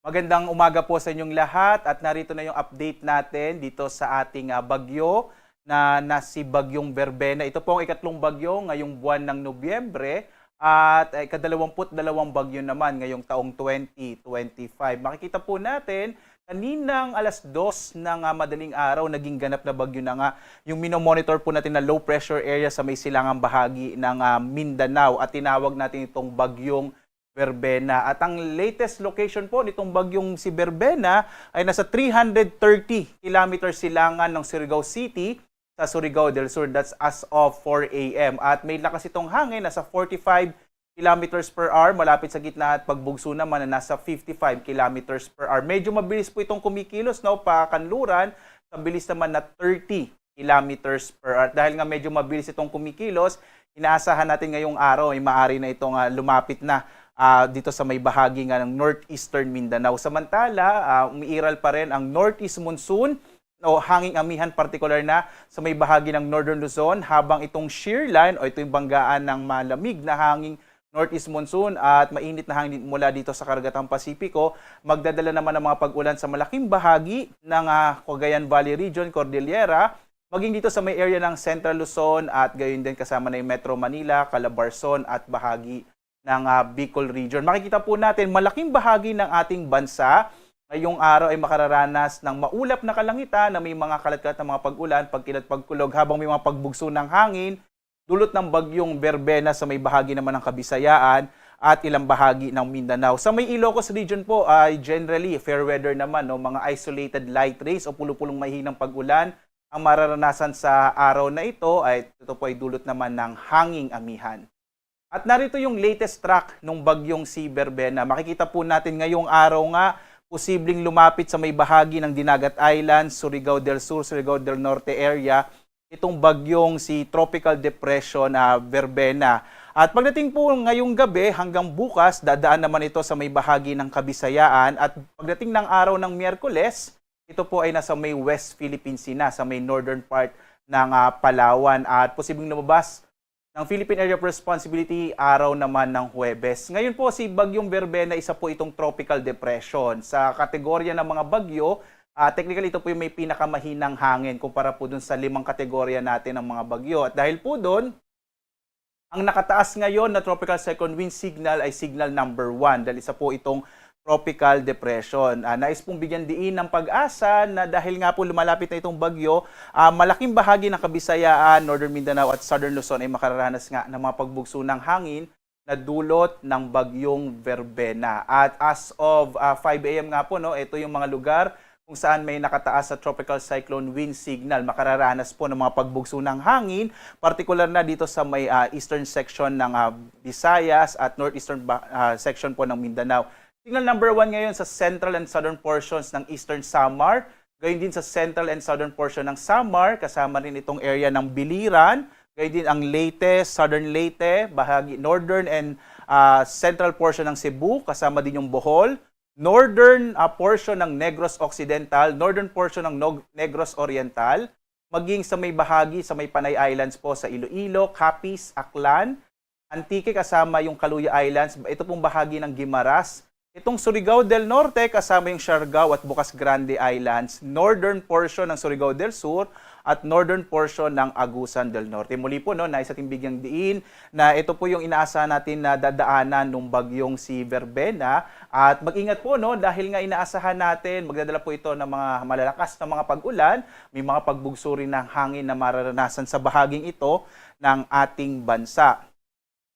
Magandang umaga po sa inyong lahat at narito na yung update natin dito sa ating bagyo na si Bagyong Berbena. Ito po ang ikatlong bagyo ngayong buwan ng Nobyembre at ikadalawamput-dalawang bagyo naman ngayong taong 2025. Makikita po natin kaninang alas 2 ng madaling araw naging ganap na bagyo na nga yung minomonitor po natin na low pressure area sa may silangang bahagi ng Mindanao at tinawag natin itong Bagyong Berbena. At ang latest location po nitong bagyong si Berbena ay nasa 330 kilometers silangan ng Surigao City sa Surigao del Sur. That's as of 4 a.m. At may lakas itong hangin, nasa 45 kilometers per hour. Malapit sa gitna at pagbugso naman na nasa 55 kilometers per hour. Medyo mabilis po itong kumikilos, no? Pakanluran, sa bilis naman na 30 kilometers per hour. Dahil nga medyo mabilis itong kumikilos, inaasahan natin ngayong araw ay maaari na itong lumapit na dito sa may bahagi nga ng northeastern Mindanao. Samantala, umiiral pa rin ang northeast monsoon o hanging amihan partikular na sa may bahagi ng northern Luzon habang itong shear line o ito yung banggaan ng malamig na hanging northeast monsoon at mainit na hangin mula dito sa Karagatang Pasipiko, magdadala naman ng mga pag-ulan sa malaking bahagi ng Cagayan Valley Region, Cordillera, maging dito sa may area ng Central Luzon at gayon din kasama na yung Metro Manila, Calabarzon at bahagi ng Bicol Region. Makikita po natin malaking bahagi ng ating bansa ngayong araw ay makararanas ng maulap na kalangitan na may mga kalat-kalat na mga pag-ulan, pagkilat-pagkulog habang may mga pagbugso ng hangin, dulot ng bagyong Berbena sa may bahagi naman ng Kabisayaan at ilang bahagi ng Mindanao. Sa may Ilocos Region po ay generally fair weather naman, no? Mga isolated light rays o pulo-pulong mahinang pag-ulan ang mararanasan sa araw na ito ay ito po ay dulot naman ng hanging amihan. At narito yung latest track ng bagyong si Berbena. Makikita po natin ngayong araw nga, posibleng lumapit sa may bahagi ng Dinagat Island, Surigao del Sur, Surigao del Norte area, itong bagyong si Tropical Depression na Berbena. At pagdating po ngayong gabi hanggang bukas, dadaan naman ito sa may bahagi ng Kabisayaan. At pagdating ng araw ng Miyerkules, ito po ay nasa may West Philippine Sea na, sa may northern part ng Palawan. At posibleng lumabas ng Philippine Area of Responsibility araw naman ng Huwebes. Ngayon po si Bagyong Berbena, isa po itong tropical depression. Sa kategorya ng mga bagyo, technically ito po yung may pinakamahinang hangin kumpara po dun sa 5 kategorya natin ng mga bagyo. At dahil po dun, ang nakataas ngayon na tropical cyclone wind signal ay signal number 1 dahil isa po itong tropical depression. Nais pong bigyan diin ng pag-asa na dahil nga po lumalapit na itong bagyo, malaking bahagi ng Kabisayaan, Northern Mindanao at Southern Luzon ay makararanas nga ng mga pagbugso ng hangin na dulot ng bagyong Berbena. At as of 5 a.m. nga po, no, ito yung mga lugar kung saan may nakataas sa tropical cyclone wind signal. Makararanas po ng mga pagbugso ng hangin, partikular na dito sa may eastern section ng Visayas at northeastern section po ng Mindanao. Signal number 1 ngayon sa central and southern portions ng eastern Samar. Gayon din sa central and southern portion ng Samar, kasama rin itong area ng Biliran. Gayon din ang Leyte, southern Leyte, bahagi northern and central portion ng Cebu, kasama din yung Bohol. Northern portion ng Negros Occidental, northern portion ng Negros Oriental, maging sa may bahagi sa may Panay Islands po sa Iloilo, Capiz, Aklan, Antique kasama yung Caluya Islands, ito pong bahagi ng Guimaras. Itong Surigao del Norte kasama yung Siargao at Bocas Grande Islands, northern portion ng Surigao del Sur at northern portion ng Agusan del Norte. Muli po, no, nais ating bigyang diin na ito po yung inaasahan natin na dadaanan ng bagyong si Berbena. At mag-ingat po, no, dahil nga inaasahan natin, magdadala po ito ng mga malalakas na mga pag-ulan, may mga pagbugso rin ng hangin na mararanasan sa bahaging ito ng ating bansa.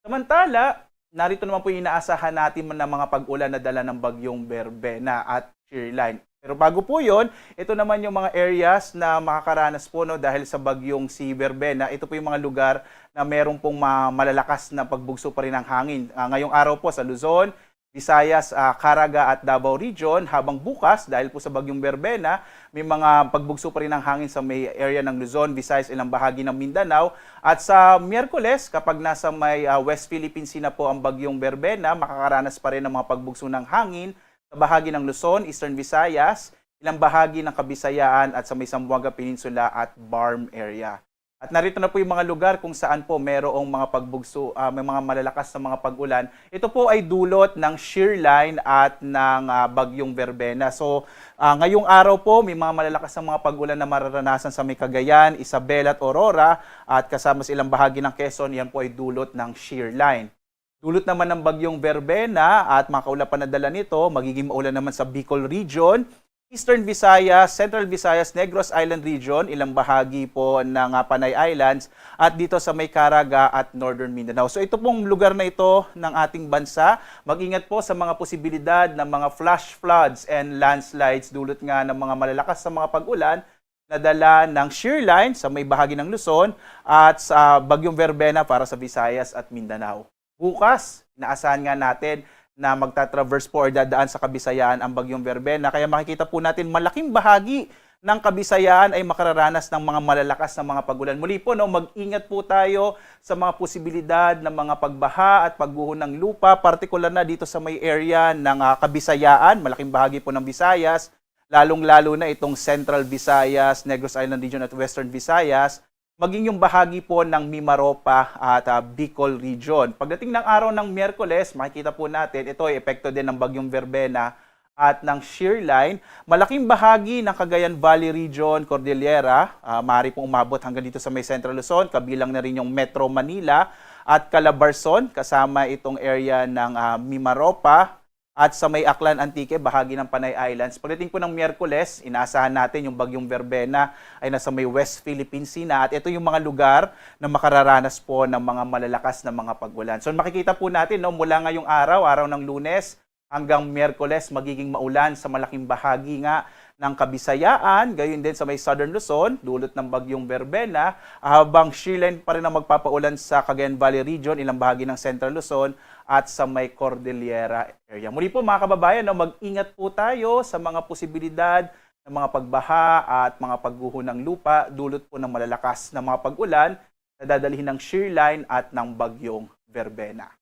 Samantala, narito naman po yung inaasahan natin ng mga pag-ulan na dala ng bagyong Berbena at shear line. Pero bago po yon, ito naman yung mga areas na makakaranas po, no, dahil sa bagyong si Berbena. Ito po yung mga lugar na meron pong malalakas na pagbugso pa rin ng hangin. Ngayong araw po sa Luzon, Visayas, Caraga at Davao Region, habang bukas dahil po sa bagyong Berbena, may mga pagbugso pa rin ng hangin sa may area ng Luzon, Visayas, ilang bahagi ng Mindanao. At sa Miyerkules, kapag nasa may West Philippine Sea na po ang bagyong Berbena, makakaranas pa rin ng mga pagbugso ng hangin sa bahagi ng Luzon, Eastern Visayas, ilang bahagi ng Kabisayaan at sa may Zamboanga Peninsula at Barm area. At narito na po yung mga lugar kung saan po merong mga pagbugso, may mga malalakas na mga pag-ulan. Ito po ay dulot ng shear line at ng bagyong Verbena. So ngayong araw po may mga malalakas na mga pag-ulan na mararanasan sa may Cagayan, Isabel at Aurora at kasama sa ilang bahagi ng Quezon, yan po ay dulot ng shear line. Dulot naman ng bagyong Verbena at mga kaulapan na dala nito, magiging maulan naman sa Bicol Region, Eastern Visayas, Central Visayas, Negros Island Region, ilang bahagi po ng Panay Islands, at dito sa may Caraga at Northern Mindanao. So ito pong lugar na ito ng ating bansa. Mag-ingat po sa mga posibilidad ng mga flash floods and landslides dulot nga ng mga malalakas sa mga pag-ulan na dala ng shear line sa may bahagi ng Luzon at sa bagyong Verbena para sa Visayas at Mindanao. Bukas, inaasahan nga natin na magta-traverse po or dadaan sa Kabisayaan ang bagyong Verbena. Kaya makikita po natin malaking bahagi ng Kabisayaan ay makararanas ng mga malalakas na mga pag-ulan. Muli po, mag-ingat po tayo sa mga posibilidad ng mga pagbaha at pagguho ng lupa, partikular na dito sa may area ng Kabisayaan, malaking bahagi po ng Visayas, lalong-lalo na itong Central Visayas, Negros Island Region at Western Visayas, maging yung bahagi po ng Mimaropa at Bicol Region. Pagdating ng araw ng Miyerkules, makikita po natin, ito ay epekto din ng bagyong Verbena at ng shear line. Malaking bahagi ng Cagayan Valley Region, Cordillera, maaari pong umabot hanggang dito sa may Central Luzon, kabilang na rin yung Metro Manila at Calabarzon, kasama itong area ng Mimaropa, at sa may Aklan Antique, bahagi ng Panay Islands. Pagdating po ng Miyerkules, inaasahan natin yung bagyong Verbena ay nasa may West Philippine Sea na. At ito yung mga lugar na makararanas po ng mga malalakas na mga pag-ulan. So makikita po natin, mula ngayong araw ng Lunes hanggang Miyerkules, magiging maulan sa malaking bahagi nga ng Kabisayaan, gayon din sa may Southern Luzon, dulot ng bagyong Verbena, habang shear line pa rin ang magpapaulan sa Cagayan Valley Region, ilang bahagi ng Central Luzon, at sa may Cordillera area. Muli po mga kababayan, mag-ingat po tayo sa mga posibilidad ng mga pagbaha at mga pagguho ng lupa, dulot po ng malalakas na mga pag-ulan na dadalhin ng shear line at ng bagyong Verbena.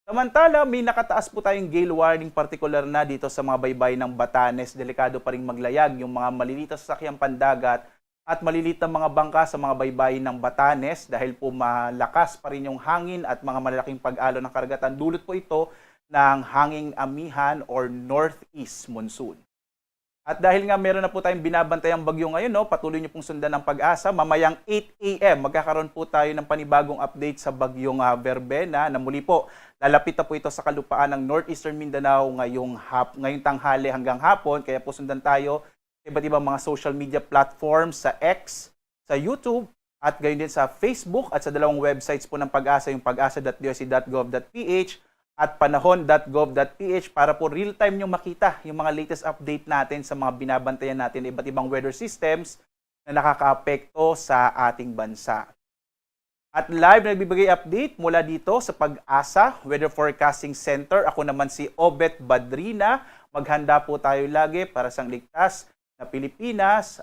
Samantala, may nakataas po tayong gale warning partikular na dito sa mga baybay ng Batanes. Delikado pa rin maglayag yung mga maliliit na sasakyang pandagat at maliliit na mga bangka sa mga baybay ng Batanes dahil po malakas pa rin yung hangin at mga malalaking pag-alo ng karagatan. Dulot po ito ng hanging amihan or northeast monsoon. At dahil nga meron na po tayong binabantayang bagyo ngayon, patuloy niyo pong sundan ng Pag-asa. Mamayang 8 a.m. magkakaroon po tayo ng panibagong update sa bagyong Verbena na muli po lalapit na po ito sa kalupaan ng Northeastern Mindanao ngayong tanghali hanggang hapon. Kaya po sundan tayo sa iba't ibang mga social media platforms sa X, sa YouTube, at gayon din sa Facebook at sa dalawang websites po ng Pag-asa, yung pag-asa.doc.gov.ph at panahon.gov.ph para po real-time nyo makita yung mga latest update natin sa mga binabantayan natin iba't ibang weather systems na nakakaapekto sa ating bansa. At live na nagbibigay update mula dito sa Pag-asa Weather Forecasting Center. Ako naman si Obet Badrina. Maghanda po tayo lagi para sa ligtas na Pilipinas.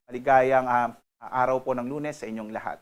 Maligayang araw po ng Lunes sa inyong lahat.